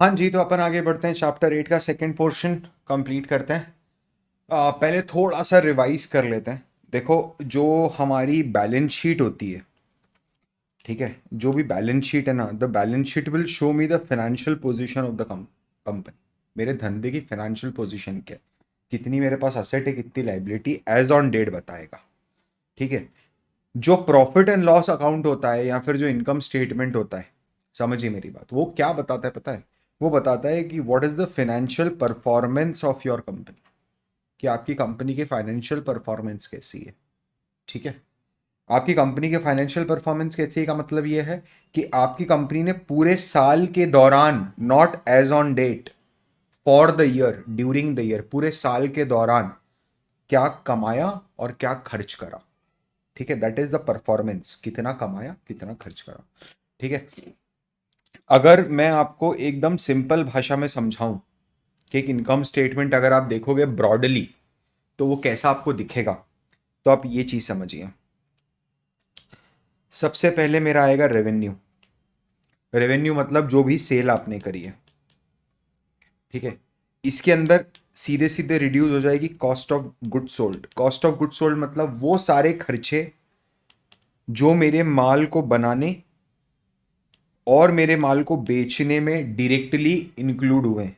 हाँ जी, तो अपन आगे बढ़ते हैं। चैप्टर 8 का सेकंड पोर्शन कंप्लीट करते हैं। पहले थोड़ा सा रिवाइज कर लेते हैं। देखो, जो हमारी बैलेंस शीट होती है, ठीक है, जो भी बैलेंस शीट है ना, the balance sheet will show me the financial position of the company. मेरे धंधे की फाइनेंशियल पोजीशन क्या है, कितनी मेरे पास असेट है, कितनी लाइबिलिटी, एज ऑन डेट बताएगा। ठीक है। जो प्रॉफिट एंड लॉस अकाउंट होता है या फिर जो इनकम स्टेटमेंट होता है, समझिए मेरी बात, वो क्या बताता है पता है? वो बताता है कि what is the financial performance of your company, कि आपकी कंपनी की फाइनेंशियल परफॉर्मेंस कैसी है। ठीक है। आपकी कंपनी के फाइनेंशियल परफॉर्मेंस कैसी है का मतलब ये है कि आपकी कंपनी ने पूरे साल के दौरान, not as on date, for the year, during the year, पूरे साल के दौरान क्या कमाया और क्या खर्च करा। ठीक है, दैट इज द परफॉर्मेंस, कितना कमाया कितना खर्च करा। ठीक है। अगर मैं आपको एकदम सिंपल भाषा में समझाऊं कि एक इनकम स्टेटमेंट अगर आप देखोगे ब्रॉडली, तो वो कैसा आपको दिखेगा, तो आप ये चीज समझिए। सबसे पहले मेरा आएगा रेवेन्यू। रेवेन्यू मतलब जो भी सेल आपने करी है। ठीक है। इसके अंदर सीधे सीधे रिड्यूस हो जाएगी cost of good sold. Cost of good sold मतलब वो सारे खर्चे जो मेरे माल को बनाने और मेरे माल को बेचने में डायरेक्टली इंक्लूड हुए हैं,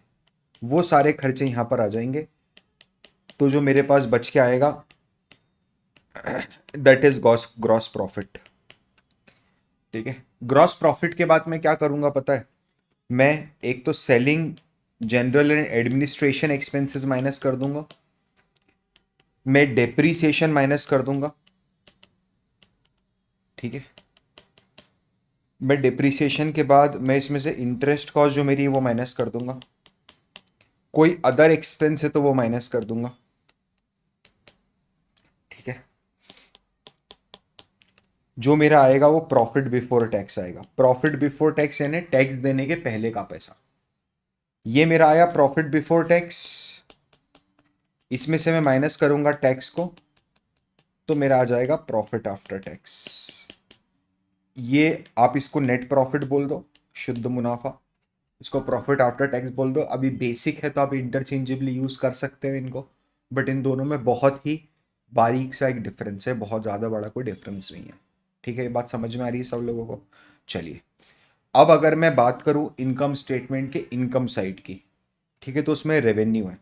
वो सारे खर्चे यहां पर आ जाएंगे। तो जो मेरे पास बच के आएगा, that is gross gross profit. ठीक है। ग्रॉस प्रॉफिट के बाद मैं क्या करूंगा पता है? मैं एक तो selling, general and administration expenses minus कर दूंगा, मैं डेप्रीसिएशन माइनस कर दूंगा। ठीक है। मैं डिप्रिसिएशन के बाद मैं इसमें से इंटरेस्ट कॉस्ट जो मेरी है वो माइनस कर दूंगा, कोई अदर एक्सपेंस है तो वो माइनस कर दूंगा। ठीक है। जो मेरा आएगा वो प्रॉफिट बिफोर टैक्स आएगा। प्रॉफिट बिफोर टैक्स यानी टैक्स देने के पहले का पैसा। ये मेरा आया प्रॉफिट बिफोर टैक्स। इसमें से मैं माइनस करूंगा टैक्स को, तो मेरा आ जाएगा प्रॉफिट आफ्टर टैक्स। ये आप इसको नेट प्रॉफिट बोल दो, शुद्ध मुनाफा। इसको प्रॉफिट आफ्टर टैक्स बोल दो। अभी बेसिक है तो आप इंटरचेंजेबली यूज कर सकते हो इनको, बट इन दोनों में बहुत ही बारीक सा एक डिफरेंस है, बहुत ज़्यादा बड़ा कोई डिफरेंस नहीं है। ठीक है, ये बात समझ में आ रही है सब लोगों को? चलिए, अब अगर मैं बात करूं इनकम स्टेटमेंट के इनकम साइड की, ठीक है, तो उसमें रेवेन्यू है।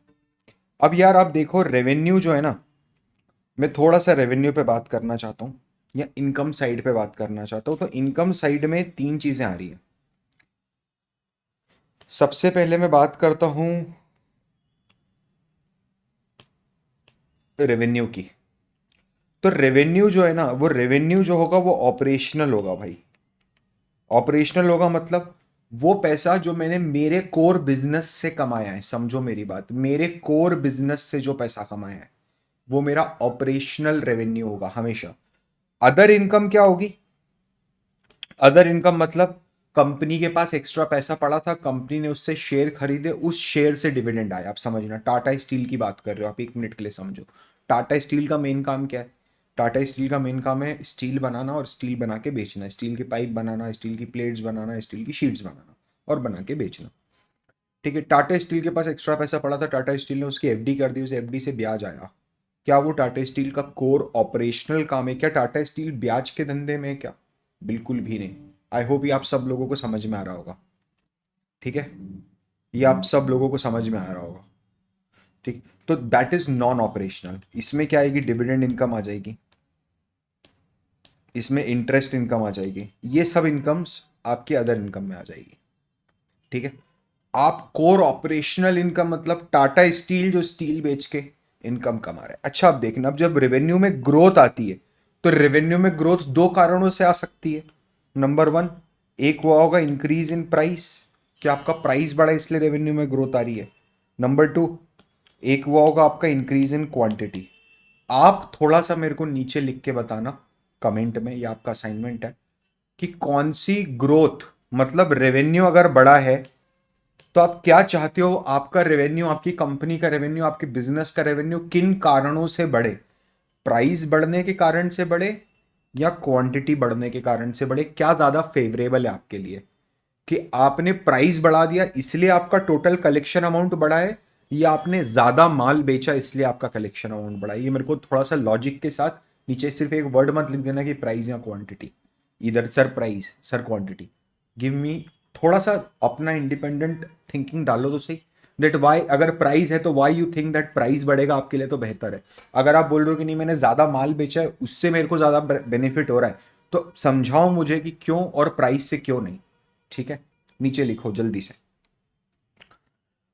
अब यार आप देखो, रेवेन्यू जो है ना, मैं थोड़ा सा रेवेन्यू पे बात करना चाहता हूँ या इनकम साइड पे बात करना चाहता हूँ। तो इनकम साइड में तीन चीज़ें आ रही हैं। सबसे पहले मैं बात करता हूँ रेवेन्यू की। तो रेवेन्यू जो है ना, वो रेवेन्यू जो होगा वो ऑपरेशनल होगा भाई। ऑपरेशनल होगा मतलब वो पैसा जो मैंने मेरे कोर बिजनेस से कमाया है। समझो मेरी बात, मेरे कोर बिजनेस से जो पैसा कमाया है वो मेरा ऑपरेशनल रेवेन्यू होगा हमेशा। अदर इनकम क्या होगी? अदर इनकम मतलब कंपनी के पास एक्स्ट्रा पैसा पड़ा था, कंपनी ने उससे शेयर खरीदे, उस शेयर से डिविडेंड आया। आप समझना, टाटा स्टील की बात कर रहे हो आप, एक मिनट के लिए समझो। टाटा स्टील का मेन काम क्या है? टाटा स्टील का मेन काम है स्टील बनाना और स्टील बना के बेचना। स्टील की पाइप बनाना, स्टील की प्लेट्स बनाना, स्टील की शीट्स बनाना और बना के बेचना। ठीक है। टाटा स्टील के पास एक्स्ट्रा पैसा पड़ा था, टाटा स्टील ने उसकी एफडी कर दी, उस एफडी से ब्याज आया। क्या वो टाटा स्टील का कोर ऑपरेशनल काम है? क्या टाटा स्टील ब्याज के धंधे में है क्या? बिल्कुल भी नहीं। आई होप ये आप सब लोगों को समझ में आ रहा होगा। ठीक है, ये आप सब लोगों को समझ में आ रहा होगा। ठीक, तो दैट इज नॉन ऑपरेशनल। इसमें क्या आएगी? डिविडेंड इनकम आ जाएगी, इसमें इंटरेस्ट इनकम आ जाएगी, ये सब इनकम्स आपकी अदर इनकम में आ जाएगी। ठीक है। आप कोर ऑपरेशनल इनकम मतलब टाटा स्टील जो स्टील बेच के इनकम कमा रहे हैं। अच्छा, अब देखना, अब जब रेवेन्यू में ग्रोथ आती है तो रेवेन्यू में ग्रोथ दो कारणों से आ सकती है। नंबर वन, एक हुआ होगा इंक्रीज इन प्राइस, कि आपका प्राइस बढ़ा इसलिए रेवेन्यू में ग्रोथ आ रही है। नंबर टू, एक हुआ होगा आपका इंक्रीज इन क्वांटिटी। आप थोड़ा सा मेरे को नीचे लिख के बताना कमेंट में, ये आपका असाइनमेंट है, कि कौन सी ग्रोथ, मतलब रेवेन्यू अगर बढ़ा है तो आप क्या चाहते हो आपका रेवेन्यू, आपकी कंपनी का रेवेन्यू, आपके बिजनेस का रेवेन्यू किन कारणों से बढ़े? प्राइस बढ़ने के कारण से बढ़े या क्वांटिटी बढ़ने के कारण से बढ़े? क्या ज्यादा फेवरेबल है आपके लिए? कि आपने प्राइस बढ़ा दिया इसलिए आपका टोटल कलेक्शन अमाउंट बढ़ा है, या आपने ज्यादा माल बेचा इसलिए आपका कलेक्शन अमाउंट बढ़ा है? ये मेरे को थोड़ा सा लॉजिक के साथ नीचे सिर्फ एक वर्ड मत लिख देना कि प्राइस या क्वांटिटी, इधर sir price sir quantity. Give me थोड़ा सा अपना इंडिपेंडेंट थिंकिंग डालो तो सही। दैट वाई, अगर प्राइस है तो why you think that price बढ़ेगा आपके लिए तो बेहतर है। अगर आप बोल रहे हो कि नहीं मैंने ज्यादा माल बेचा है उससे मेरे को ज्यादा बेनिफिट हो रहा है, तो समझाओ मुझे कि क्यों और प्राइस से क्यों नहीं। ठीक है, नीचे लिखो जल्दी से।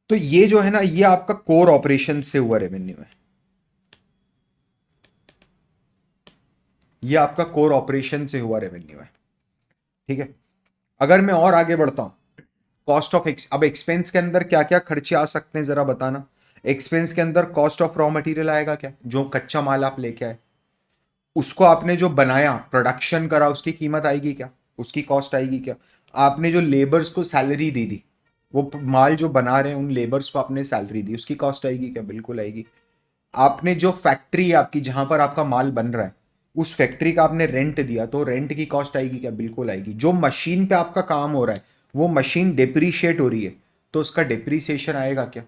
तो ये जो है ना, ये आपका कोर ऑपरेशन से हुआ रेवेन्यू है। ये आपका कोर ऑपरेशन से हुआ रेवेन्यू है। ठीक है, अगर मैं और आगे बढ़ता हूं, कॉस्ट ऑफ अब एक्सपेंस के अंदर क्या क्या खर्चे आ सकते हैं जरा बताना। एक्सपेंस के अंदर कॉस्ट ऑफ रॉ मटेरियल आएगा क्या, जो कच्चा माल आप लेके आए, उसको आपने जो बनाया प्रोडक्शन करा उसकी कीमत आएगी क्या, उसकी कॉस्ट आएगी क्या? आपने जो लेबर्स को सैलरी दे दी, वो माल जो बना रहे हैं उन लेबर्स को आपने सैलरी दी, उसकी कॉस्ट आएगी क्या? बिल्कुल आएगी। आपने जो फैक्ट्री है आपकी जहां पर आपका माल बन रहा है, उस फैक्ट्री का आपने रेंट दिया तो रेंट की कॉस्ट आएगी क्या? बिल्कुल आएगी। जो मशीन पे आपका काम हो रहा है वो मशीन डिप्रीशिएट हो रही है तो उसका डिप्रीसिएशन आएगा क्या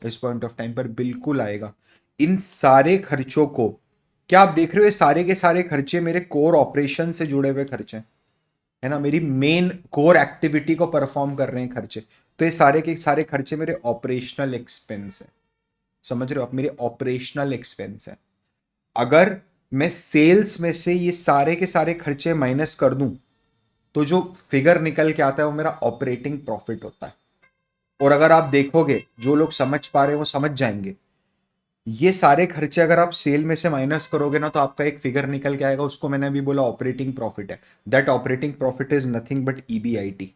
इस पॉइंट ऑफ टाइम पर? बिल्कुल आएगा। इन सारे खर्चों को, क्या आप देख रहे हो, ये सारे के सारे खर्चे मेरे कोर ऑपरेशन से जुड़े हुए खर्चे हैं, है ना, मेरी मेन कोर एक्टिविटी को परफॉर्म कर रहे हैं खर्चे। तो ये सारे के सारे खर्चे मेरे ऑपरेशनल एक्सपेंस है। समझ रहे हो आप, मेरे ऑपरेशनल एक्सपेंस है। अगर मैं सेल्स में से ये सारे के सारे खर्चे माइनस कर दूं तो जो फिगर निकल के आता है वो मेरा ऑपरेटिंग प्रॉफिट होता है। और अगर आप देखोगे, जो लोग समझ पा रहे हैं वो समझ जाएंगे, ये सारे खर्चे अगर आप सेल में से माइनस करोगे ना तो आपका एक फिगर निकल के आएगा, उसको मैंने अभी बोला ऑपरेटिंग प्रॉफिट है। That operating profit is nothing but EBIT,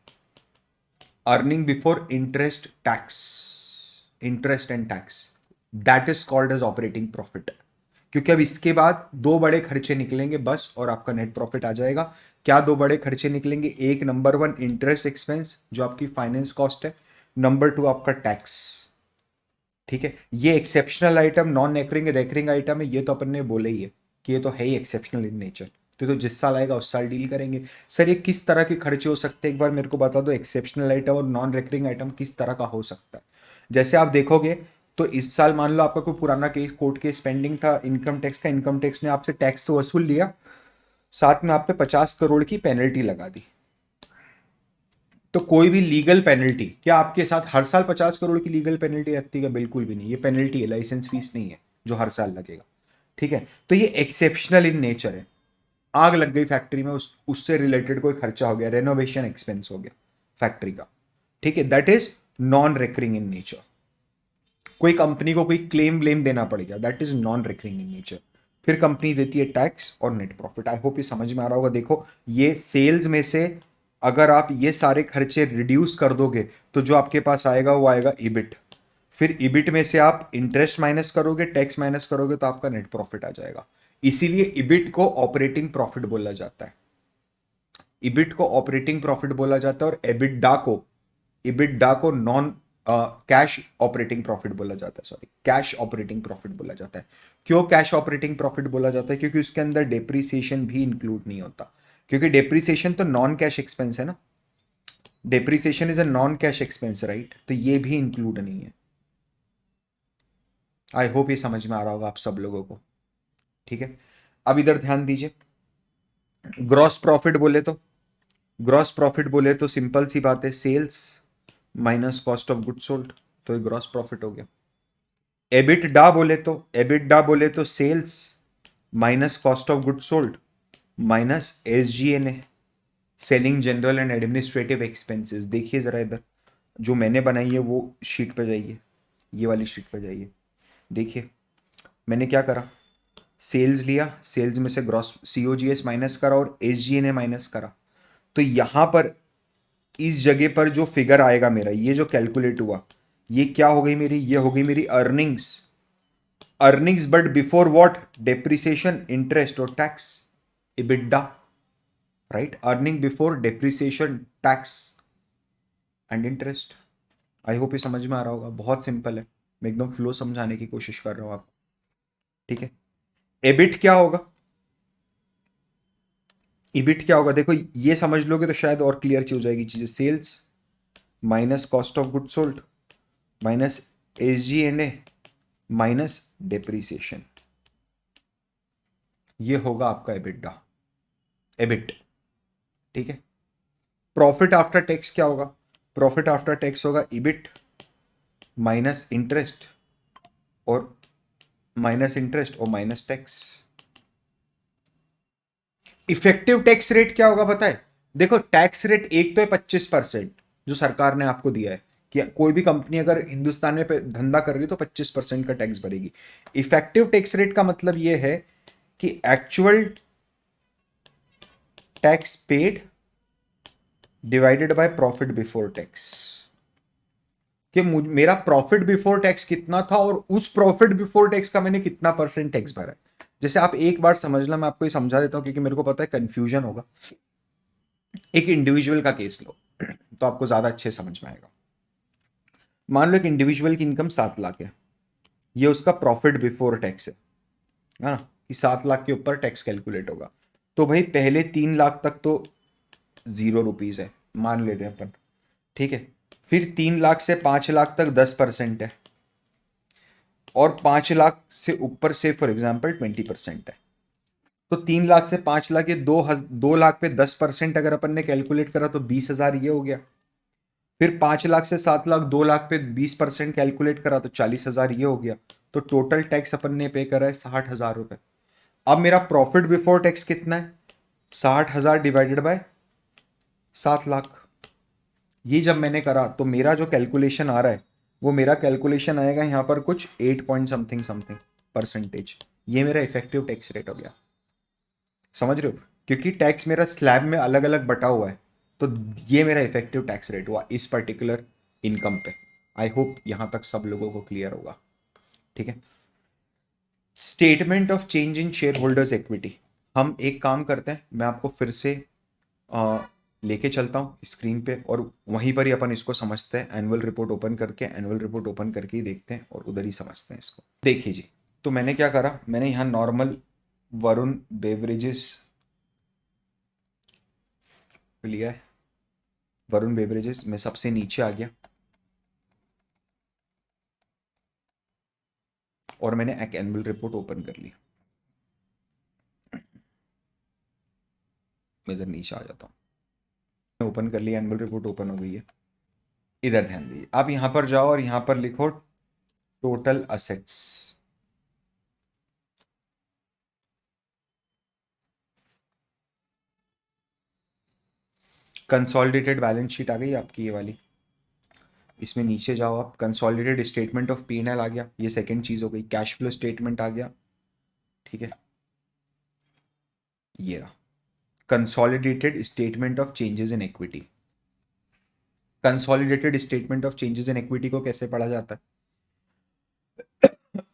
earning before interest tax, interest and tax. That is called as operating profit. क्योंकि अब इसके बाद दो बड़े खर्चे निकलेंगे बस और आपका नेट प्रॉफिट आ जाएगा। क्या दो बड़े खर्चे निकलेंगे? एक नंबर वन इंटरेस्ट एक्सपेंस जो आपकी फाइनेंस कॉस्ट है, नंबर टू आपका टैक्स। ठीक है, ये exceptional item non recurring recurring item है, ये तो अपन ने बोले ही है कि ये तो है ही एक्सेप्शनल इन नेचर। तो जिस साल आएगा उस साल डील करेंगे। सर ये किस तरह के खर्चे हो सकते हैं एक बार मेरे को बता दो, एक्सेप्शनल आइटम और नॉन रेकरिंग आइटम किस तरह का हो सकता है? जैसे आप देखोगे तो इस साल मान लो आपका कोई पुराना केस कोर्ट केस पेंडिंग था इनकम टैक्स का, इनकम टैक्स ने आपसे टैक्स तो वसूल लिया, साथ में आप पे 50 करोड़ की पेनल्टी लगा दी। तो कोई भी लीगल पेनल्टी, क्या आपके साथ हर साल 50 करोड़ की लीगल पेनल्टी लगती है? बिल्कुल भी नहीं, ये पेनल्टी है, लाइसेंस फीस नहीं है जो हर साल लगेगा। ठीक है, तो ये एक्सेप्शनल इन नेचर है। आग लग गई फैक्ट्री में, उससे रिलेटेड कोई खर्चा हो गया, रेनोवेशन एक्सपेंस हो गया फैक्ट्री का। ठीक है, that is non recurring in nature. कोई कंपनी को कोई क्लेम ब्लेम देना पड़ गया, that is non recurring in nature. फिर कंपनी देती है टैक्स और नेट प्रॉफिट। आई होप ये समझ में आ रहा होगा। देखो ये सेल्स में से अगर आप ये सारे खर्चे रिड्यूस कर दोगे तो जो आपके पास आएगा वो आएगा इबिट। फिर इबिट में से आप इंटरेस्ट माइनस करोगे, टैक्स माइनस करोगे तो आपका नेट प्रॉफिट आ जाएगा। इसीलिए इबिट को ऑपरेटिंग प्रॉफिट बोला जाता है। इबिट को ऑपरेटिंग प्रॉफिट बोला जाता है और एबिटडा को नॉन कैश ऑपरेटिंग प्रॉफिट बोला जाता है, सॉरी कैश ऑपरेटिंग प्रॉफिट बोला जाता है। क्यों कैश ऑपरेटिंग प्रॉफिट बोला जाता है? क्योंकि उसके अंदर डेप्रीसिएशन भी इंक्लूड नहीं होता, क्योंकि डेप्रीसिएशन तो नॉन कैश एक्सपेंस है ना, depreciation is a non cash expense right, तो ये भी इंक्लूड नहीं है। आई होप ये समझ में आ रहा होगा आप सब लोगों को। ठीक है, अब इधर ध्यान दीजिए। ग्रॉस प्रॉफिट बोले तो, ग्रॉस प्रॉफिट बोले तो सिंपल सी बात है, sales minus cost of good sold, तो ये ग्रॉस प्रॉफिट हो गया। एबिटडा बोले तो sales minus cost of good sold minus SG&A, selling general and administrative expenses. देखिए जरा इधर जो मैंने बनाई है वो शीट पे जाइए, ये वाली शीट पे जाइए। देखिए मैंने क्या करा, सेल्स लिया, सेल्स में से ग्रॉस COGS माइनस करा और SG&A माइनस करा। तो यहां पर इस जगह पर जो फिगर आएगा मेरा, ये जो कैलकुलेट हुआ, ये क्या हो गई मेरी? ये हो गई मेरी earnings. Earnings but before what? Depreciation, interest और tax, EBITDA. Right, earning before depreciation, tax and interest. I hope ये समझ में आ रहा होगा, बहुत सिंपल है, मैं एकदम फ्लो समझाने की कोशिश कर रहा हूं आपको। ठीक है, एबिट क्या होगा? ईबिट क्या होगा, देखो ये समझ लोगे तो शायद और क्लियर हो जाएगी चीजें। Sales minus cost of good sold minus SG&A minus depreciation, ये होगा आपका एबिटा, एबिट। ठीक है। प्रॉफिट आफ्टर टैक्स क्या होगा, प्रॉफिट आफ्टर टैक्स होगा ईबिट माइनस इंटरेस्ट और minus tax. Effective tax rate क्या होगा पता है, देखो टैक्स रेट एक तो है 25% जो सरकार ने आपको दिया है कि कोई भी कंपनी अगर हिंदुस्तान में धंधा कर रही है तो 25% का टैक्स भरेगी। इफेक्टिव टैक्स रेट का मतलब यह है कि actual tax paid divided by profit before tax, कि मेरा प्रॉफिट बिफोर टैक्स कितना था और उस प्रॉफिट बिफोर टैक्स का मैंने कितना परसेंट टैक्स भरा है। जैसे आप एक बार समझ लो, मैं आपको ये समझा देता हूं क्योंकि मेरे को पता है कंफ्यूजन होगा। एक इंडिविजुअल का केस लो तो आपको ज्यादा अच्छे समझ में आएगा। मान लो एक इंडिविजुअल की इनकम 7 लाख है, ये उसका प्रॉफिट बिफोर टैक्स है ना, कि 7 लाख के ऊपर टैक्स कैलकुलेट होगा। तो भाई पहले 3 लाख तक तो 0 रुपीज है मान लेते हैं अपन, ठीक है। फिर 3 लाख से 5 लाख तक 10% है, और 5 लाख से ऊपर से फॉर एग्जाम्पल 20% है। तो 3 लाख से 5 लाख, ये 2 लाख पे 10% अगर अपन ने कैलकुलेट करा तो 20,000 ये हो गया। फिर 5 लाख से 7 लाख, 2 लाख पे 20% कैलकुलेट करा तो 40,000 ये हो गया। तो टोटल टैक्स अपन ने पे करा है 60,000 रुपए। अब मेरा प्रॉफिट बिफोर टैक्स कितना है, 60,000 डिवाइडेड बाय 7 लाख। ये जब मैंने करा तो मेरा जो कैलकुलेशन आ रहा है वो मेरा कैलकुलेशन आएगा यहाँ पर कुछ 8 पॉइंट समथिंग समथिंग परसेंटेज। ये मेरा इफेक्टिव टैक्स रेट हो गया, समझ रहे हो, क्योंकि टैक्स मेरा स्लैब में अलग अलग बटा हुआ है। तो ये मेरा इफेक्टिव टैक्स रेट हुआ इस पर्टिकुलर इनकम पे। आई होप यहां तक सब लोगों को क्लियर होगा। ठीक है। Statement of change in share holders equity, हम एक काम करते हैं, मैं आपको फिर से लेके चलता हूँ स्क्रीन पे और वहीं पर ही अपन इसको समझते हैं। एनुअल रिपोर्ट ओपन करके, एनुअल रिपोर्ट ओपन करके ही देखते हैं और उधर ही समझते हैं इसको। देखिए जी, तो मैंने क्या करा, मैंने यहाँ नॉर्मल वरुण बेवरेजेस लिया है। वरुण बेवरेजेस में सबसे नीचे आ गया और मैंने एक एनुअल रिपोर्ट ओपन कर ली। मैं इधर नीचे आ जाता हूँ, ओपन कर लिया, एनुअल रिपोर्ट ओपन हो गई है। इधर ध्यान दीजिए, आप यहां पर जाओ और यहां पर लिखो total assets. Consolidated balance sheet आ गई आपकी ये वाली। इसमें नीचे जाओ आप, कंसोलिडेटेड स्टेटमेंट ऑफ P&L आ गया, ये सेकंड चीज हो गई। कैश फ्लो स्टेटमेंट आ गया, ठीक है, ये रहा। Consolidated statement of changes in equity. Consolidated statement of changes in equity को कैसे पढ़ा जाता है,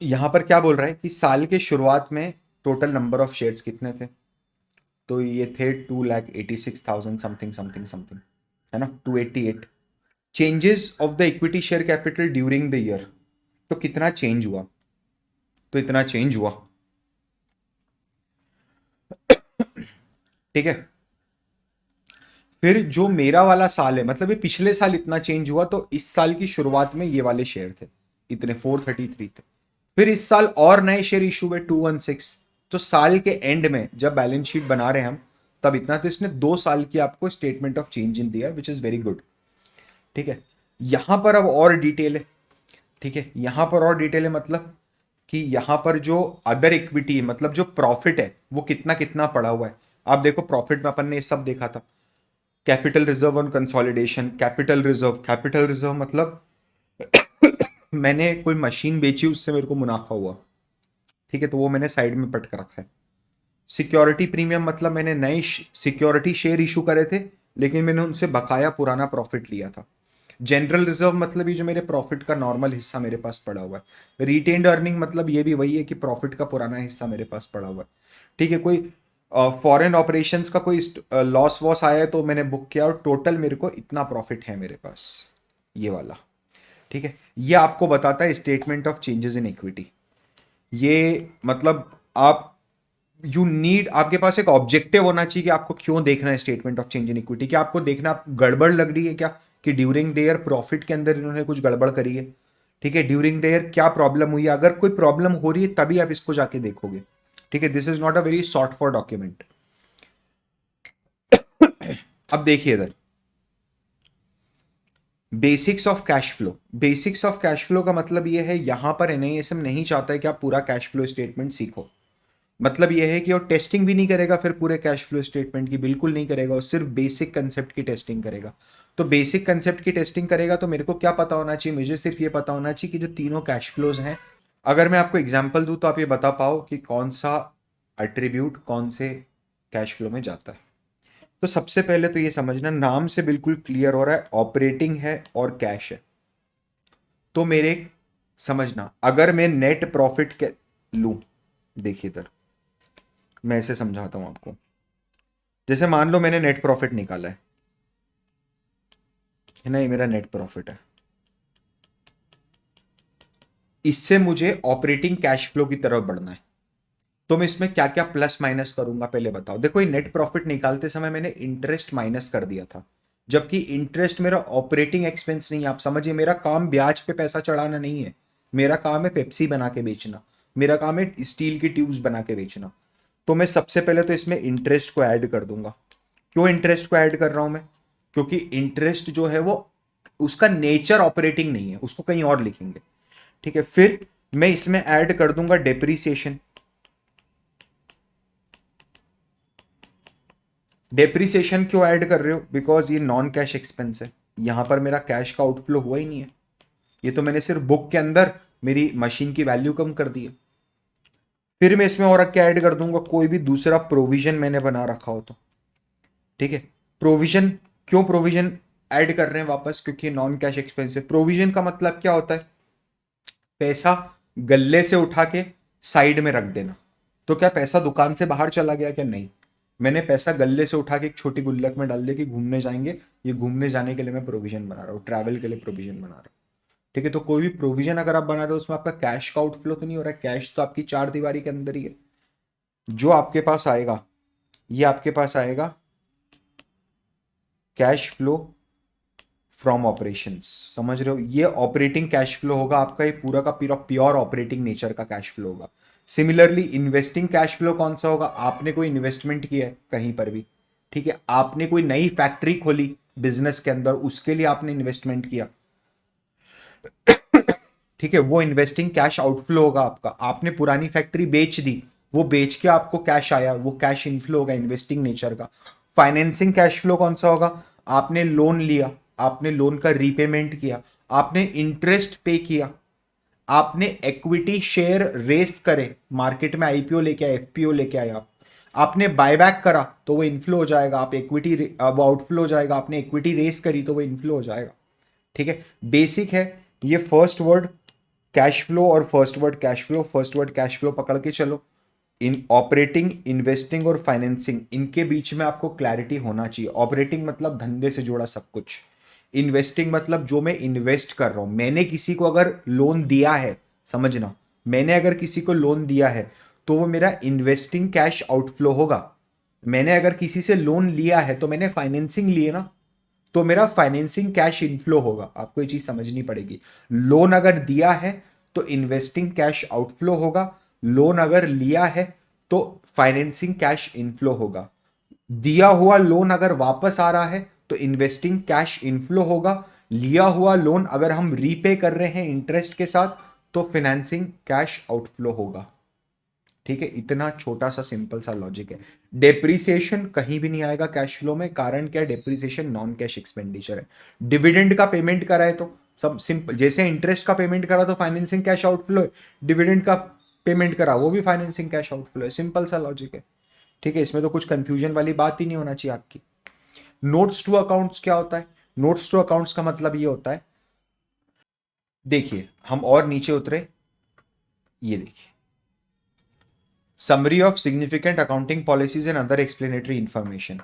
यहां पर क्या बोल रहा है कि साल के शुरुआत में टोटल नंबर ऑफ शेयर्स कितने थे, तो ये थे 2,86,000 समथिंग समथिंग समथिंग, है ना, 288। Changes of the equity share capital during the year, तो कितना चेंज हुआ, तो इतना चेंज हुआ, ठीक है। फिर जो मेरा वाला साल है, मतलब ये पिछले साल इतना चेंज हुआ, तो इस साल की शुरुआत में ये वाले शेयर थे इतने 433 थे। फिर इस साल और नए शेयर इशू हुए 216। तो साल के एंड में जब बैलेंस शीट बना रहे हैं हम तब इतना, तो इसने 2 साल की आपको स्टेटमेंट ऑफ चेंज इन दिया, विच इज वेरी गुड। ठीक है। यहां पर अब और डिटेल है, ठीक है, यहां पर और डिटेल है, मतलब कि यहां पर जो अदर इक्विटी है, मतलब जो प्रॉफिट है वो कितना कितना पड़ा हुआ है। आप देखो प्रॉफिट में अपन ने ये सब देखा था, capital reserve on consolidation, capital reserve मतलब मैंने कोई मशीन बेची उससे मेरे को मुनाफा हुआ, ठीक है, तो वो मैंने साइड में पट कर रखा है। सिक्योरिटी प्रीमियम मतलब मैंने नए सिक्योरिटी शेयर इशू करे थे लेकिन मैंने उनसे बकाया पुराना प्रॉफिट लिया था। जनरल रिजर्व मतलब ये जो मेरे प्रॉफिट का नॉर्मल हिस्सा मेरे पास पड़ा हुआ है। रिटेन्ड अर्निंग मतलब ये भी वही है कि प्रॉफिट का पुराना हिस्सा मेरे पास पड़ा हुआ है, ठीक है। कोई फॉरेन ऑपरेशंस का कोई लॉस वॉस आया है तो मैंने बुक किया और टोटल मेरे को इतना प्रॉफिट है मेरे पास, ये वाला, ठीक है। ये आपको बताता है statement of changes in equity. ये मतलब आप यू नीड, आपके पास एक ऑब्जेक्टिव होना चाहिए कि आपको क्यों देखना है statement of change in equity. कि आपको देखना, गड़बड़ लग रही है क्या कि ड्यूरिंग द ईयर प्रॉफिट के अंदर इन्होंने कुछ गड़बड़ करी है, ठीक है, ड्यूरिंग द ईयर क्या प्रॉब्लम हुई है, अगर कोई प्रॉब्लम हो रही है तभी आप इसको जाके देखोगे, ठीक है। This is not a very short for document. अब देखिए इधर basics of cash flow. Basics of cash flow का मतलब ये है, यहां पर एनआईएसएम नहीं चाहता है कि आप पूरा कैश फ्लो स्टेटमेंट सीखो। मतलब ये है कि वो टेस्टिंग भी नहीं करेगा फिर पूरे कैश फ्लो स्टेटमेंट की, बिल्कुल नहीं करेगा, वो सिर्फ बेसिक कंसेप्ट की टेस्टिंग करेगा। तो बेसिक कंसेप्ट की टेस्टिंग करेगा तो मेरे को क्या पता होना चाहिए, मुझे सिर्फ ये पता होना चाहिए कि जो तीनों कैश फ्लोज हैं, अगर मैं आपको एग्जांपल दूं तो आप ये बता पाओ कि कौन सा एट्रीब्यूट कौन से कैश फ्लो में जाता है। तो सबसे पहले तो ये समझना, नाम से बिल्कुल क्लियर हो रहा है ऑपरेटिंग है और कैश है। तो मेरे समझना, अगर मैं नेट प्रॉफिट के लूं, देखिए इधर मैं ऐसे समझाता हूं आपको। जैसे मान लो मैंने नेट प्रॉफिट निकाला है ना, ये मेरा नेट प्रॉफिट है। इससे मुझे ऑपरेटिंग कैश फ्लो की तरफ बढ़ना है, तो मैं इसमें क्या क्या प्लस माइनस करूंगा पहले बताओ। देखो, ये नेट प्रॉफिट निकालते समय मैंने इंटरेस्ट माइनस कर दिया था, जबकि इंटरेस्ट मेरा ऑपरेटिंग एक्सपेंस नहीं है। आप समझिए, मेरा काम ब्याज पे पैसा चढ़ाना नहीं है, मेरा काम है पेप्सी बना के बेचना, मेरा काम है स्टील की ट्यूब्स बना के बेचना। तो मैं सबसे पहले तो इसमें इंटरेस्ट को ऐड कर दूंगा। क्यों इंटरेस्ट को ऐड कर रहा हूं मैं, क्योंकि इंटरेस्ट जो है वो, उसका नेचर ऑपरेटिंग नहीं है, उसको कहीं और लिखेंगे, ठीक है। फिर मैं इसमें ऐड कर दूंगा डेप्रीसिएशन। डेप्रीसिएशन क्यों ऐड कर रहे हो, बिकॉज ये नॉन कैश एक्सपेंस है, यहां पर मेरा कैश का आउटफ्लो हुआ ही नहीं है, ये तो मैंने सिर्फ बुक के अंदर मेरी मशीन की वैल्यू कम कर दी है। फिर मैं इसमें और क्या ऐड कर दूंगा, कोई भी दूसरा प्रोविजन मैंने बना रखा हो तो, ठीक है। प्रोविजन, क्यों प्रोविजन ऐड कर रहे हैं वापस, क्योंकि नॉन कैश एक्सपेंस है। प्रोविजन का मतलब क्या होता है, पैसा गल्ले से उठा के साइड में रख देना। तो क्या पैसा दुकान से बाहर चला गया, क्या नहीं, मैंने पैसा गल्ले से उठा के एक छोटी गुल्लक में डाल दिया कि घूमने जाएंगे, ये घूमने जाने के लिए मैं प्रोविजन बना रहा हूँ, ट्रैवल के लिए प्रोविजन बना रहा हूँ, ठीक है। तो कोई भी प्रोविजन अगर आप बना रहे हो उसमें आपका कैश का आउटफ्लो तो नहीं हो रहा है, कैश तो आपकी चार दीवारी के अंदर ही है। जो आपके पास आएगा, ये आपके पास आएगा कैश फ्लो फ्रॉम ऑपरेशंस, समझ रहे हो, ये ऑपरेटिंग कैश फ्लो होगा आपका, ये पूरा का पूरा प्योर ऑपरेटिंग नेचर का कैश फ्लो होगा। सिमिलरली इन्वेस्टिंग कैश फ्लो कौन सा होगा, आपने कोई इन्वेस्टमेंट किया है कहीं पर भी, ठीक है, आपने कोई नई फैक्ट्री खोली बिजनेस के अंदर, उसके लिए आपने इन्वेस्टमेंट किया, ठीक है, वो इन्वेस्टिंग कैश आउटफ्लो होगा आपका। आपने पुरानी फैक्ट्री बेच दी, वो बेच के आपको कैश आया, वो कैश इनफ्लो होगा इन्वेस्टिंग नेचर का। फाइनेंसिंग कैश फ्लो कौन सा होगा, आपने लोन लिया, आपने लोन का रीपेमेंट किया, आपने इंटरेस्ट पे किया, आपने इक्विटी शेयर रेस करे, मार्केट में आईपीओ लेके आए, एफपीओ लेके आए, आपने बायबैक करा तो वो इनफ्लो हो जाएगा, आप इक्विटी वो आउटफ्लो हो जाएगा, आपने इक्विटी रेस करी तो वो इनफ्लो हो जाएगा, ठीक है। बेसिक है ये, फर्स्ट वर्ड कैश फ्लो और first word cash flow, first word cash flow पकड़ के चलो। इन ऑपरेटिंग, इन्वेस्टिंग और फाइनेंसिंग, इनके बीच में आपको क्लैरिटी होना चाहिए। ऑपरेटिंग मतलब धंधे से जुड़ा सब कुछ, इन्वेस्टिंग मतलब जो मैं इन्वेस्ट कर रहा हूं, मैंने किसी को अगर लोन दिया है, समझना, मैंने अगर किसी को लोन दिया है तो वो मेरा इन्वेस्टिंग कैश आउटफ्लो होगा। मैंने अगर किसी से लोन लिया है तो मैंने फाइनेंसिंग लिए ना, तो मेरा फाइनेंसिंग कैश इनफ्लो होगा। आपको ये चीज समझनी पड़ेगी, लोन अगर दिया है तो इन्वेस्टिंग कैश आउटफ्लो होगा, लोन अगर लिया है तो फाइनेंसिंग कैश इनफ्लो होगा। दिया हुआ लोन अगर वापस आ रहा है तो इन्वेस्टिंग कैश इनफ्लो होगा, लिया हुआ लोन अगर हम रीपे कर रहे हैं इंटरेस्ट के साथ तो फाइनेंसिंग कैश आउटफ्लो होगा, ठीक है। इतना छोटा सा सिंपल सा लॉजिक है। डेप्रीसिएशन कहीं भी नहीं आएगा कैश फ्लो में, कारण क्या है, डेप्रीसिएशन नॉन कैश एक्सपेंडिचर है। डिविडेंड का पेमेंट करा है तो सब सिंपल, जैसे इंटरेस्ट का पेमेंट करा तो फाइनेंसिंग कैश आउटफ्लो है, डिविडेंड का पेमेंट करा वो भी फाइनेंसिंग कैश आउटफ्लो है, सिंपल सा लॉजिक है, ठीक है। इसमें तो कुछ कंफ्यूजन वाली बात ही नहीं होना चाहिए आपकी। नोट्स टू अकाउंट्स क्या होता है, नोट्स टू अकाउंट्स का मतलब ये होता है, देखिए हम और नीचे उतरे, ये देखिए summary of significant accounting policies and other explanatory information.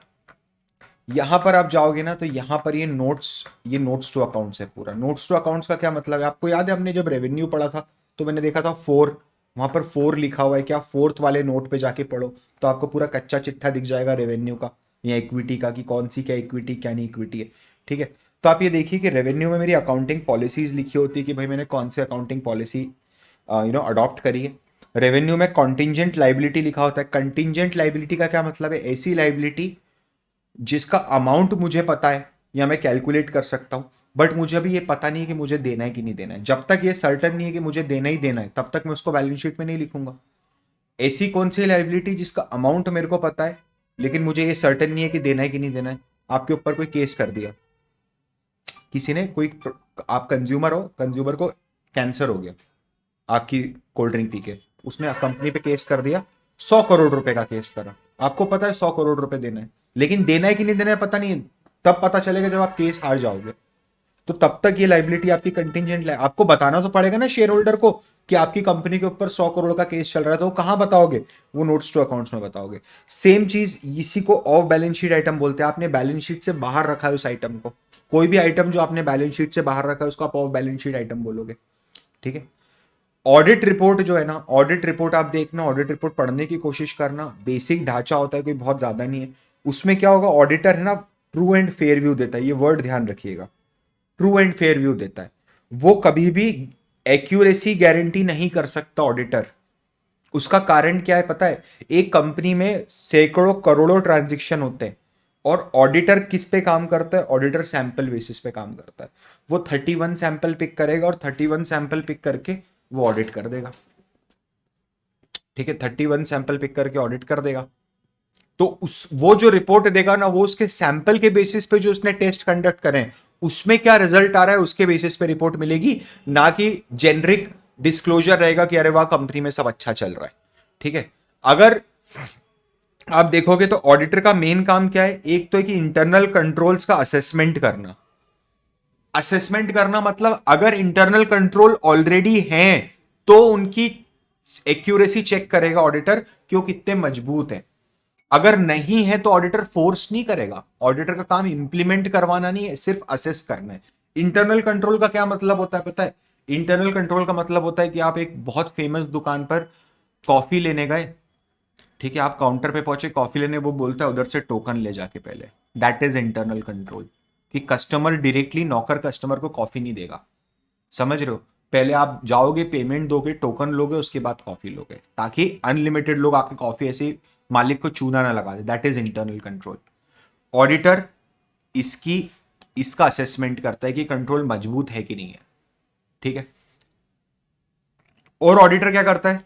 यहां पर आप जाओगे ना तो यहां पर ये नोट्स, ये नोट्स टू अकाउंट्स है पूरा। नोट्स टू अकाउंट्स का क्या मतलब है, आपको याद है हमने जब रेवेन्यू पढ़ा था तो मैंने देखा था 4 वहां पर 4 लिखा हुआ है कि आप फोर्थ वाले नोट पे जाके पढ़ो तो आपको पूरा कच्चा चिट्ठा दिख जाएगा रेवेन्यू का या इक्विटी का, कि कौन सी क्या इक्विटी क्या नहीं इक्विटी है। ठीक है, तो आप ये देखिए कि रेवेन्यू में मेरी अकाउंटिंग पॉलिसीज लिखी होती है कि भाई मैंने कौन सी अकाउंटिंग पॉलिसी अडॉप्ट करी है। रेवेन्यू में कॉन्टिंजेंट लाइबिलिटी लिखा होता है। कंटिंजेंट लाइबिलिटी का क्या मतलब है? ऐसी लाइबिलिटी जिसका अमाउंट मुझे पता है या मैं कैलकुलेट कर सकता हूं, बट मुझे अभी ये पता नहीं है कि मुझे देना है कि नहीं देना है। जब तक ये सर्टन नहीं है कि मुझे देना ही देना है तब तक मैं उसको बैलेंस शीट में नहीं लिखूंगा। ऐसी कौन सी लाइबिलिटी जिसका अमाउंट मेरे को पता है लेकिन मुझे ये सर्टन नहीं है कि देना है कि नहीं देना है। आपके ऊपर कोई केस कर दिया किसी ने, कोई, आप कंज्यूमर हो, कंज्यूमर को कैंसर हो गया आपकी कोल्ड ड्रिंक पी के, उसने कंपनी पे केस कर दिया, 100 करोड़ रुपए का केस करा। आपको पता है 100 करोड़ रुपए देना है, लेकिन देना है कि नहीं देना है पता नहीं है। तब पता चलेगा जब आप केस हार जाओगे। तो तब तक ये लाइबिलिटी आपकी कंटिंजेंट है। आपको बताना तो पड़ेगा ना शेयर होल्डर को कि आपकी कंपनी के ऊपर 100 करोड़ का केस चल रहा है, तो वो कहां बताओगे? वो नोट्स टू अकाउंट्स में बताओगे। सेम चीज इसी को ऑफ बैलेंस शीट आइटम बोलते हैं। आपने बैलेंस शीट से बाहर रखा है उस आइटम को, कोई भी आइटम जो आपने बैलेंस शीट से बाहर रखा है उसको आप ऑफ बैलेंस शीट आइटम बोलोगे। ठीक है, ऑडिट रिपोर्ट जो है ना, ऑडिट रिपोर्ट आप देखना, ऑडिट रिपोर्ट पढ़ने की कोशिश करना। बेसिक ढांचा होता है, कोई बहुत ज्यादा नहीं है। उसमें क्या होगा, ऑडिटर है ना ट्रू एंड फेयर व्यू देता है, ये वर्ड ध्यान रखिएगा, ट्रू एंड फेयर व्यू देता है। वो कभी भी एक्यूरेसी गारंटी नहीं कर सकता ऑडिटर। उसका कारण क्या है पता है? एक कंपनी में सैकड़ों करोड़ों ट्रांजैक्शन होते हैं और ऑडिटर किस पे काम करता है? ऑडिटर सैंपल बेसिस पे काम करता है। वो 31 सैंपल पिक करेगा और 31 सैंपल पिक करके वो ऑडिट कर देगा। ठीक है, 31 सैंपल पिक करके ऑडिट कर देगा। तो उस वो जो रिपोर्ट देगा ना, वो उसके सैंपल के बेसिस पे जो उसने टेस्ट कंडक्ट करें उसमें क्या रिजल्ट आ रहा है उसके बेसिस पे रिपोर्ट मिलेगी, ना कि जेनरिक डिस्क्लोजर रहेगा कि अरे वाह कंपनी में सब अच्छा चल रहा है। ठीक है, अगर आप देखोगे तो ऑडिटर का मेन काम क्या है? एक तो है कि इंटरनल कंट्रोल्स का असेसमेंट करना। असेसमेंट करना मतलब अगर इंटरनल कंट्रोल ऑलरेडी हैं तो उनकी एक्यूरेसी चेक करेगा ऑडिटर कि वो कितने मजबूत हैं। अगर नहीं है तो ऑडिटर फोर्स नहीं करेगा। ऑडिटर का काम इंप्लीमेंट करवाना नहीं है, सिर्फ असेस करना है। इंटरनल कंट्रोल का क्या मतलब होता है पता है? इंटरनल कंट्रोल का मतलब होता है कि आप एक बहुत फेमस दुकान पर कॉफी लेने गए। ठीक है, आप काउंटर पे पहुंचे कॉफी लेने, वो बोलता है उधर से टोकन ले जाके पहले। दैट इज इंटरनल कंट्रोल, कि कस्टमर डायरेक्टली, नौकर कस्टमर को कॉफी नहीं देगा। समझ रहे हो? पहले आप जाओगे, पेमेंट दोगे, टोकन लोगे, उसके बाद कॉफी लोगे, ताकि अनलिमिटेड लोग आके कॉफी ऐसे मालिक को चूना ना लगा दे। That is internal control. Auditor इसकी इसका असेसमेंट करता है कि कंट्रोल मजबूत है कि नहीं है। ठीक है, और ऑडिटर क्या करता है?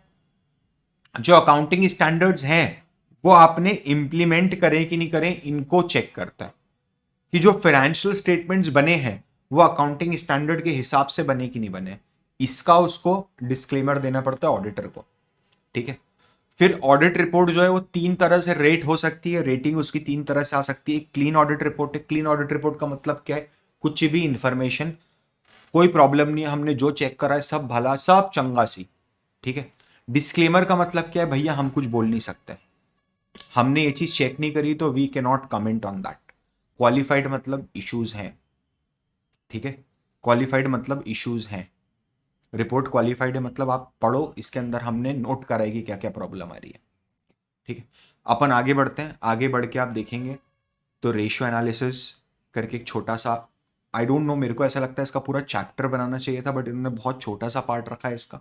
जो अकाउंटिंग स्टैंडर्ड्स हैं वो आपने इंप्लीमेंट करें कि नहीं करें, इनको चेक करता है कि जो फाइनेंशियल स्टेटमेंट्स बने हैं वो अकाउंटिंग स्टैंडर्ड के हिसाब से बने कि नहीं बने। इसका उसको डिस्क्लेमर देना पड़ता है ऑडिटर को। ठीक है, फिर ऑडिट रिपोर्ट जो है वो 3 तरह से रेट हो सकती है। रेटिंग उसकी 3 तरह से आ सकती है। क्लीन ऑडिट रिपोर्ट है। क्लीन ऑडिट रिपोर्ट का मतलब क्या है? कुछ भी इंफॉर्मेशन, कोई प्रॉब्लम नहीं है, हमने जो चेक करा है सब भला, सब चंगा सी। ठीक है, डिस्क्लेमर का मतलब क्या है? भैया हम कुछ बोल नहीं सकते, हमने ये चीज चेक नहीं करी तो we can not comment on that. Qualified मतलब इश्यूज हैं। ठीक है, क्वालिफाइड मतलब इश्यूज हैं। रिपोर्ट क्वालिफाइड है मतलब आप पढ़ो, इसके अंदर हमने नोट करा है कि क्या क्या प्रॉब्लम आ रही है। ठीक है, अपन आगे बढ़ते हैं। आगे बढ़ के आप देखेंगे तो रेशियो एनालिसिस करके एक छोटा सा, आई डोंट नो, मेरे को ऐसा लगता है इसका पूरा चैप्टर बनाना चाहिए था, बट इन्होंने बहुत छोटा सा पार्ट रखा है इसका।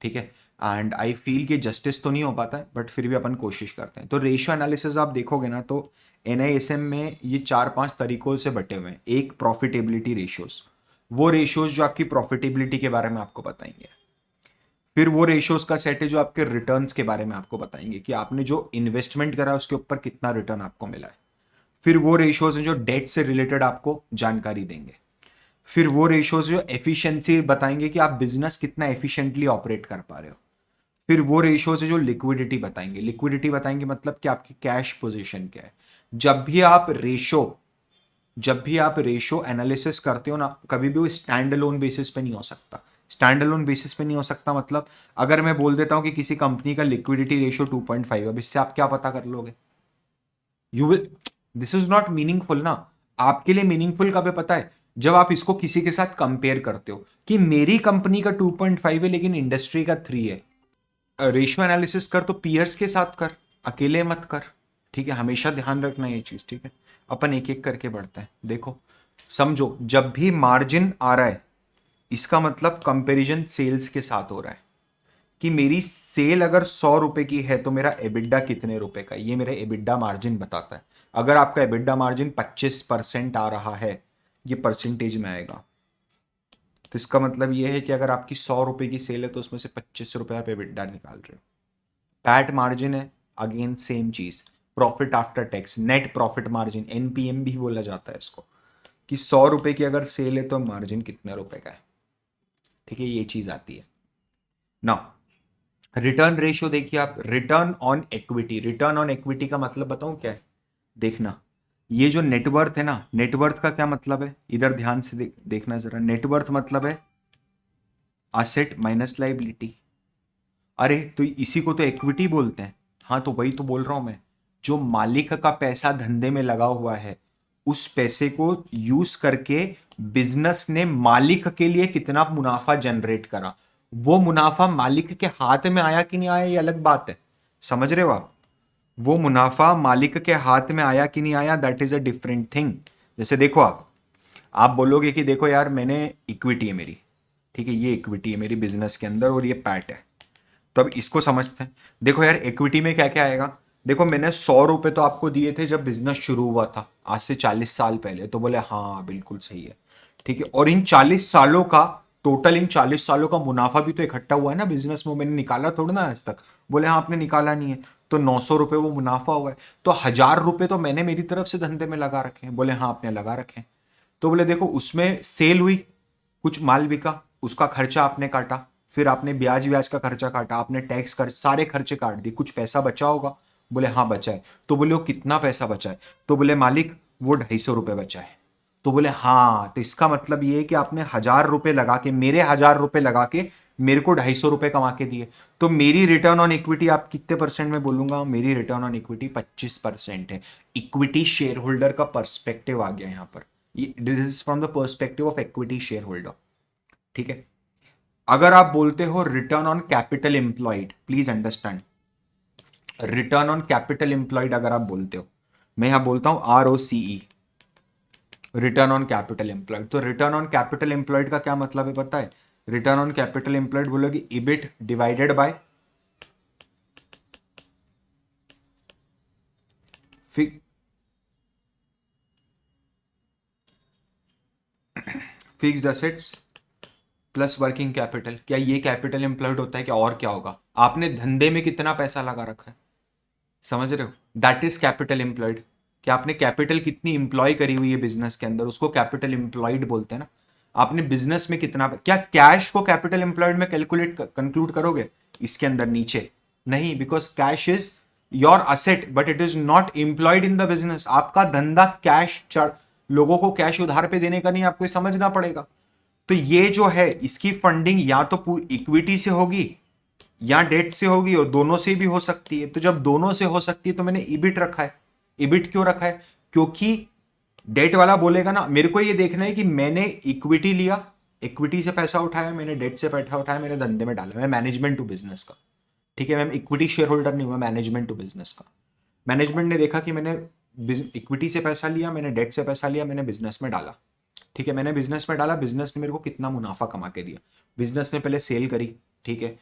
ठीक है, एंड आई फील कि जस्टिस तो नहीं हो पाता है, बट फिर भी अपन कोशिश करते हैं। तो रेशियो एनालिसिस आप देखोगे ना तो एनआईएसएम में ये 4-5 तरीकों से बटे हुए हैं। एक प्रॉफिटेबिलिटी रेशियोज, वो रेशियोज जो आपकी प्रॉफिटेबिलिटी के बारे में आपको बताएंगे। फिर वो रेशियोज का सेट है जो आपके रिटर्न्स के बारे में आपको बताएंगे कि आपने जो इन्वेस्टमेंट करा उसके ऊपर कितना रिटर्न आपको मिला है। फिर वो रेशियोज हैं जो डेट से रिलेटेड आपको जानकारी देंगे। फिर वो रेशियोज जो एफिशिएंसी बताएंगे कि आप बिजनेस कितना एफिशिएंटली ऑपरेट कर पा रहे हो। फिर वो रेशियोज है जो लिक्विडिटी बताएंगे। लिक्विडिटी बताएंगे मतलब कि आपकी कैश पोजीशन क्या है। जब भी आप रेशो एनालिसिस करते हो ना, कभी भी वो स्टैंड अलोन बेसिस पे नहीं हो सकता। स्टैंड अलोन बेसिस पे नहीं हो सकता मतलब अगर मैं बोल देता हूं कि किसी कंपनी का लिक्विडिटी रेशियो 2.5, अब इससे आप क्या पता कर लोगे? You will, this is not meaningful ना। आपके लिए मीनिंगफुल कब है पता है? जब आप इसको किसी के साथ कंपेयर करते हो कि मेरी कंपनी का 2.5 है लेकिन इंडस्ट्री का 3 है। रेशियो एनालिसिस कर तो पीयर्स के साथ कर, अकेले मत कर, ठीक है, हमेशा ध्यान रखना ये चीज, ठीक है। अपन एक एक करके बढ़ते हैं। देखो समझो, जब भी मार्जिन आ रहा है इसका मतलब कंपैरिजन सेल्स के साथ हो रहा है, कि मेरी सेल अगर 100 रुपए की है तो मेरा एबिडा कितने रुपए का है, ये मेरा एबिडा मार्जिन बताता है। अगर आपका एबिडा मार्जिन 25% आ रहा है, ये परसेंटेज में आएगा, तो इसका मतलब ये है कि अगर आपकी 100 रुपए की सेल है तो उसमें से 25 रुपए आप एबिडा निकाल रहे हो। पैट मार्जिन है, अगेन सेम चीज, profit after tax, net profit margin, NPM भी बोला जाता है इसको, कि 100 रुपए की अगर सेल है तो मार्जिन कितने रुपए का है, ठीक है, ये चीज आती है ना। रिटर्न रेशियो देखिए आप, return on equity, return on equity का मतलब बताऊं क्या है, देखना, ये जो नेटवर्थ है ना, नेटवर्थ का क्या मतलब है, इधर ध्यान से देखना जरा, नेटवर्थ मतलब है असेट माइनस लाइबिलिटी। अरे तो इसी को तो इक्विटी बोलते हैं। हाँ तो वही तो बोल रहा हूं मैं, जो मालिक का पैसा धंधे में लगा हुआ है, उस पैसे को यूज करके बिजनेस ने मालिक के लिए कितना मुनाफा जनरेट करा, वो मुनाफा मालिक के हाथ में आया कि नहीं आया ये अलग बात है, समझ रहे हो आप। वो मुनाफा मालिक के हाथ में आया कि नहीं आया, that is a different thing. जैसे देखो आप बोलोगे कि देखो यार मैंने इक्विटी है मेरी, ठीक है, ये इक्विटी है मेरी बिजनेस के अंदर और ये पैट है, तो अब इसको समझते हैं। देखो यार इक्विटी में क्या क्या आएगा, देखो मैंने 100 रुपए तो आपको दिए थे जब बिजनेस शुरू हुआ था आज से 40 साल पहले, तो बोले हाँ बिल्कुल सही है, ठीक है, और इन 40 सालों का टोटल, इन 40 सालों का मुनाफा भी तो इकट्ठा हुआ है ना बिजनेस में, मैंने निकाला थोड़ा ना आज तक। बोले हाँ आपने निकाला नहीं है, तो 900 रुपए वो मुनाफा हुआ है, तो 1000 रुपए तो मैंने मेरी तरफ से धंधे में लगा रखे हैं। बोले हाँ आपने लगा रखे हैं, तो बोले देखो उसमें सेल हुई, कुछ माल बिका, उसका खर्चा आपने काटा, फिर आपने ब्याज व्याज का खर्चा काटा, आपने टैक्स खर्च, सारे खर्चे काट दिए, कुछ पैसा बचा होगा। बोले हाँ बचा है, तो बोले वो कितना पैसा बचा है, तो बोले मालिक वो 250 रुपए बचा है। तो बोले हाँ, तो इसका मतलब ये है कि आपने 1000 रुपए लगा के, मेरे 1000 रुपए लगा के मेरे को 250 रुपए कमा के दिए, तो मेरी रिटर्न ऑन इक्विटी आप कितने परसेंट में बोलूंगा, मेरी रिटर्न ऑन इक्विटी 25% है। इक्विटी शेयर होल्डर का पर्सपेक्टिव आ गया यहां पर, this is from the perspective of equity share holder, ठीक है। अगर आप बोलते हो return on capital employed, please understand, return on capital employed अगर आप बोलते हो, मैं यहां बोलता हूं ROCE, return on capital employed. तो रिटर्न ऑन कैपिटल एम्प्लॉयड का क्या मतलब है पता है, रिटर्न ऑन कैपिटल एम्प्लॉयड बोलोगे EBIT divided by fixed assets plus working capital. क्या ये कैपिटल एम्प्लॉयड होता है, क्या और क्या होगा, आपने धंधे में कितना पैसा लगा रखा है, समझ रहे हो, दैट इज कैपिटल एम्प्लॉयड। कि आपने कैपिटल कितनी इंप्लॉय करी हुई है बिजनेस के अंदर, उसको कैपिटल एम्प्लॉयड बोलते हैं ना। आपने बिजनेस में कितना, क्या कैश को कैपिटल एम्प्लॉयड में कैलकुलेट कंक्लूड करोगे इसके अंदर नीचे, नहीं, because cash is your asset but it is not employed in the business. आपका धंधा कैश, लोगों को कैश उधार पे देने का नहीं, आपको समझना पड़ेगा। तो ये जो है इसकी फंडिंग या तो इक्विटी से होगी या डेट से होगी, और दोनों से भी हो सकती है। तो जब दोनों से हो सकती है तो मैंने ईबिट रखा है। ईबिट क्यों रखा है, क्योंकि डेट वाला बोलेगा ना, मेरे को ये देखना है कि मैंने इक्विटी लिया, इक्विटी से पैसा उठाया, मैंने डेट से पैसा उठाया, मैंने धंधे में डाला, मैं मैनेजमेंट टू बिजनेस का, ठीक है, मैं इक्विटी शेयर होल्डर नहीं हुआ, मैनेजमेंट टू बिजनेस का। मैनेजमेंट ने देखा कि मैंने इक्विटी से पैसा लिया, मैंने डेट से पैसा लिया, मैंने बिजनेस में डाला, ठीक है, मैंने बिजनेस में डाला, बिजनेस ने मेरे को कितना मुनाफा कमा के दिया। बिजनेस ने पहले सेल करी, ठीक है,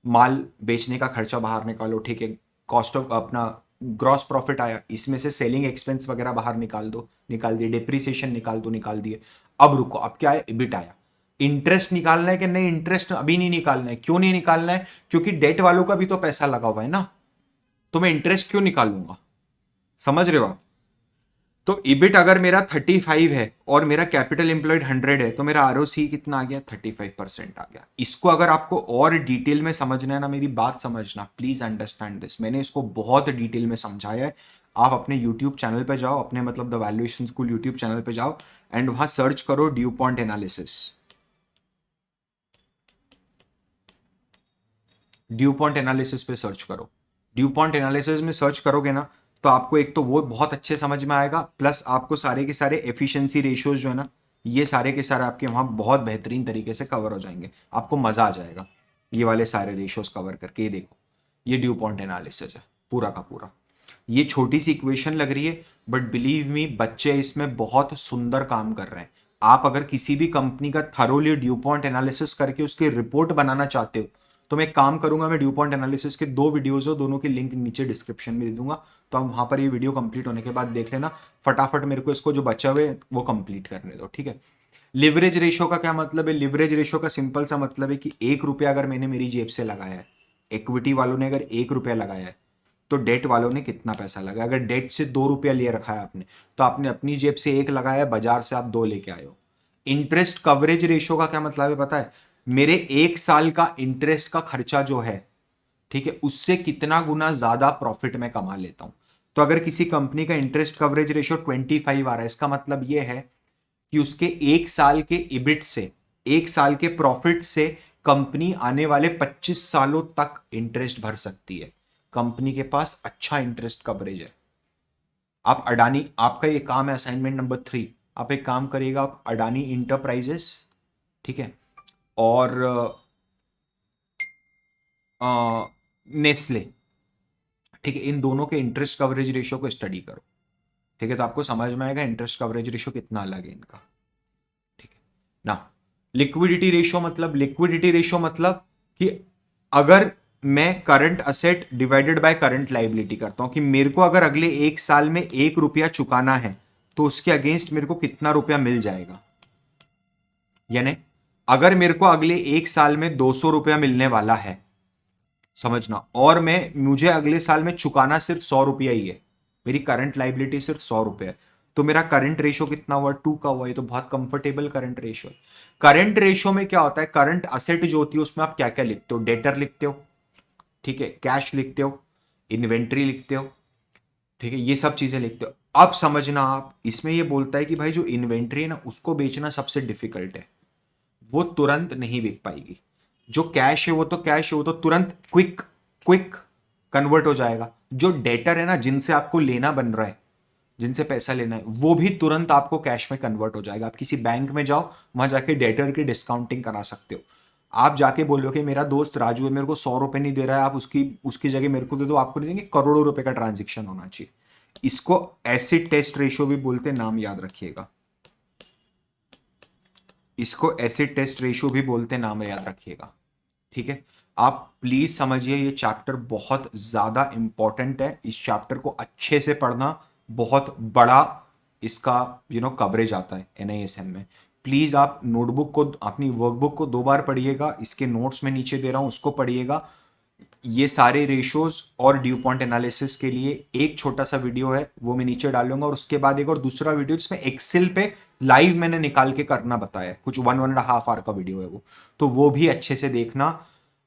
माल बेचने का खर्चा बाहर निकालो, ठीक है, कॉस्ट ऑफ अपना ग्रॉस प्रॉफिट आया, इसमें से सेलिंग एक्सपेंस वगैरह बाहर निकाल दो, निकाल दिए, डिप्रिसिएशन निकाल दो, निकाल दिए। अब रुको, अब क्या है, इबिट आया। इंटरेस्ट निकालना है कि नहीं, इंटरेस्ट अभी नहीं निकालना है। क्यों नहीं निकालना है, क्योंकि डेट वालों का भी तो पैसा लगा हुआ है ना, तो मैं इंटरेस्ट क्यों निकालूंगा, समझ रहे हो आप। तो इबिट अगर मेरा 35 है और मेरा कैपिटल एम्प्लॉयड 100 है, तो मेरा ROC कितना आ गया, 35% आ गया। इसको अगर आपको और डिटेल में समझना है ना, मेरी बात समझना, प्लीज अंडरस्टैंड दिस, मैंने इसको बहुत डिटेल में समझाया है। आप अपने यूट्यूब चैनल पे जाओ, अपने मतलब the valuation school YouTube channel पे जाओ एंड वहां सर्च करो due point analysis. Due point analysis पे सर्च करो, ड्यू पॉइंट एनालिसिस में सर्च करोगे ना, तो आपको एक तो वो बहुत अच्छे समझ में आएगा, प्लस आपको सारे के सारे एफिशिएंसी रेशियोज जो है ना, ये सारे के सारे आपके वहां बहुत बेहतरीन तरीके से कवर हो जाएंगे, आपको मजा आ जाएगा ये वाले सारे रेशियोज कवर करके। ये देखो, ये ड्यू पॉइंट एनालिसिस है पूरा का पूरा। ये छोटी सी इक्वेशन लग रही है, बट बिलीव मी बच्चे इसमें बहुत सुंदर काम कर रहे हैं। आप अगर किसी भी कंपनी का थरोली ड्यू पॉइंट एनालिसिस करके उसकी रिपोर्ट बनाना चाहते हो, तो मैं एक काम करूंगा, मैं ड्यू पॉइंट एनालिसिस के 2 वीडियोस हो, दोनों की लिंक नीचे डिस्क्रिप्शन में दे दूंगा, तो आप वहां पर ये वीडियो कंप्लीट होने के बाद देख लेना। फटाफट मेरे को इसको जो बचा हुए वो कंप्लीट करने दो, ठीक है। लिवरेज रेशो का क्या मतलब है? लिवरेज रेशो का सिंपल सा मतलब है कि 1 रुपया अगर मैंने मेरी जेब से लगाया है, इक्विटी वालों ने अगर 1 रुपया लगाया है, तो डेट वालों ने कितना पैसा लगाया? अगर डेट से 2 रुपया ले रखा है आपने, तो आपने अपनी जेब से 1 लगाया, बाजार से आप 2 लेके आए हो। इंटरेस्ट कवरेज रेशो का क्या मतलब है पता है? मेरे 1 साल का इंटरेस्ट का खर्चा जो है, ठीक है, उससे कितना गुना ज्यादा प्रॉफिट मैं कमा लेता हूं। तो अगर किसी कंपनी का इंटरेस्ट कवरेज रेशो 25 आ रहा है, इसका मतलब यह है कि उसके 1 साल के इबिट से, 1 साल के प्रॉफिट से कंपनी आने वाले 25 सालों तक इंटरेस्ट भर सकती है। कंपनी के पास अच्छा इंटरेस्ट कवरेज है। आप अडानी, आपका ये काम है असाइनमेंट नंबर 3, आप एक काम करिएगा, आप अडानी इंटरप्राइजेस, ठीक है, और नेस्ले, ठीक है, इन दोनों के इंटरेस्ट कवरेज रेशियो को स्टडी करो, ठीक है, तो आपको समझ में आएगा इंटरेस्ट कवरेज रेशियो कितना अलग है इनका, ठीक है ना। लिक्विडिटी रेशियो मतलब, लिक्विडिटी रेशियो मतलब कि अगर मैं current asset divided by current liability करता हूं, कि मेरे को अगर अगले 1 साल में 1 रुपया चुकाना है, तो उसके अगेंस्ट मेरे को कितना रुपया मिल जाएगा। यानी अगर मेरे को अगले 1 साल में 200 रुपया मिलने वाला है, समझना, और मुझे अगले साल में चुकाना सिर्फ 100 रुपया ही है, मेरी करंट लाइबिलिटी सिर्फ 100 रुपया है, तो मेरा करंट रेशो कितना हुआ? 2 का हुआ। ये तो बहुत कंफर्टेबल करंट रेशो है। करंट रेशो में क्या होता है? करंट असेट जो होती है उसमें आप क्या क्या लिखते हो? डेटर लिखते हो, ठीक है, कैश लिखते हो, इन्वेंट्री लिखते हो, ठीक है, ये सब चीजें लिखते हो। अब समझना आप, इसमें ये बोलता है कि भाई जो इन्वेंट्री है ना, उसको बेचना सबसे डिफिकल्ट है, वो तुरंत नहीं बिक पाएगी। जो कैश है वो तो कैश है, वो तो तुरंत क्विक क्विक कन्वर्ट हो जाएगा। जो डेटर है ना, जिनसे आपको लेना बन रहा है, जिनसे पैसा लेना है, वो भी तुरंत आपको कैश में कन्वर्ट हो जाएगा। आप किसी बैंक में जाओ, वहां जाके डेटर की डिस्काउंटिंग करा सकते हो। आप जाके बोलो कि मेरा दोस्त राजू है, मेरे को 100 रुपए नहीं दे रहा है, आप उसकी उसकी जगह मेरे को दे दो, आपको नहीं देंगे, करोड़ों रुपए का ट्रांजेक्शन होना चाहिए। इसको एसिड टेस्ट रेशियो भी बोलते हैं, नाम याद रखिएगा। इसको एसिड टेस्ट रेशियो भी बोलते हैं, नाम याद रखिएगा, ठीक है। आप प्लीज समझिए, ये चैप्टर बहुत ज्यादा इंपॉर्टेंट है, इस चैप्टर को अच्छे से पढ़ना, बहुत बड़ा इसका कवरेज आता है एनआईएसएम में। प्लीज आप नोटबुक को, अपनी वर्कबुक को 2 बार पढ़िएगा, इसके नोट्स में नीचे दे रहा हूं उसको पढ़िएगा। ये सारे रेशियोज और ड्यू पॉइंट एनालिसिस के लिए एक छोटा सा वीडियो है, वो मैं नीचे डालूंगा, और उसके बाद एक और दूसरा वीडियो जिसमें एक्सेल पे लाइव मैंने निकाल के करना बताया है, कुछ 1.5 आवर का वीडियो है वो, तो वो भी अच्छे से देखना।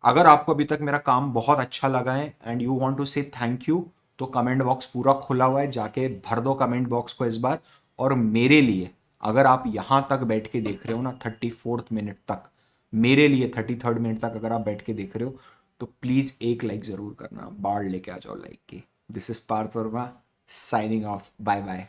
अगर आपको अभी तक मेरा काम बहुत अच्छा लगा है एंड यू वांट टू से थैंक यू, तो कमेंट बॉक्स पूरा खुला हुआ है, जाके भर दो कमेंट बॉक्स को इस बार। और मेरे लिए, अगर आप यहां तक बैठ के देख रहे हो ना, 34th मिनट तक, मेरे लिए 33rd मिनट तक अगर आप बैठ के देख रहे हो, तो प्लीज एक लाइक जरूर करना, बाढ़ लेके आ जाओ लाइक की। This is Parth Verma signing off, bye bye.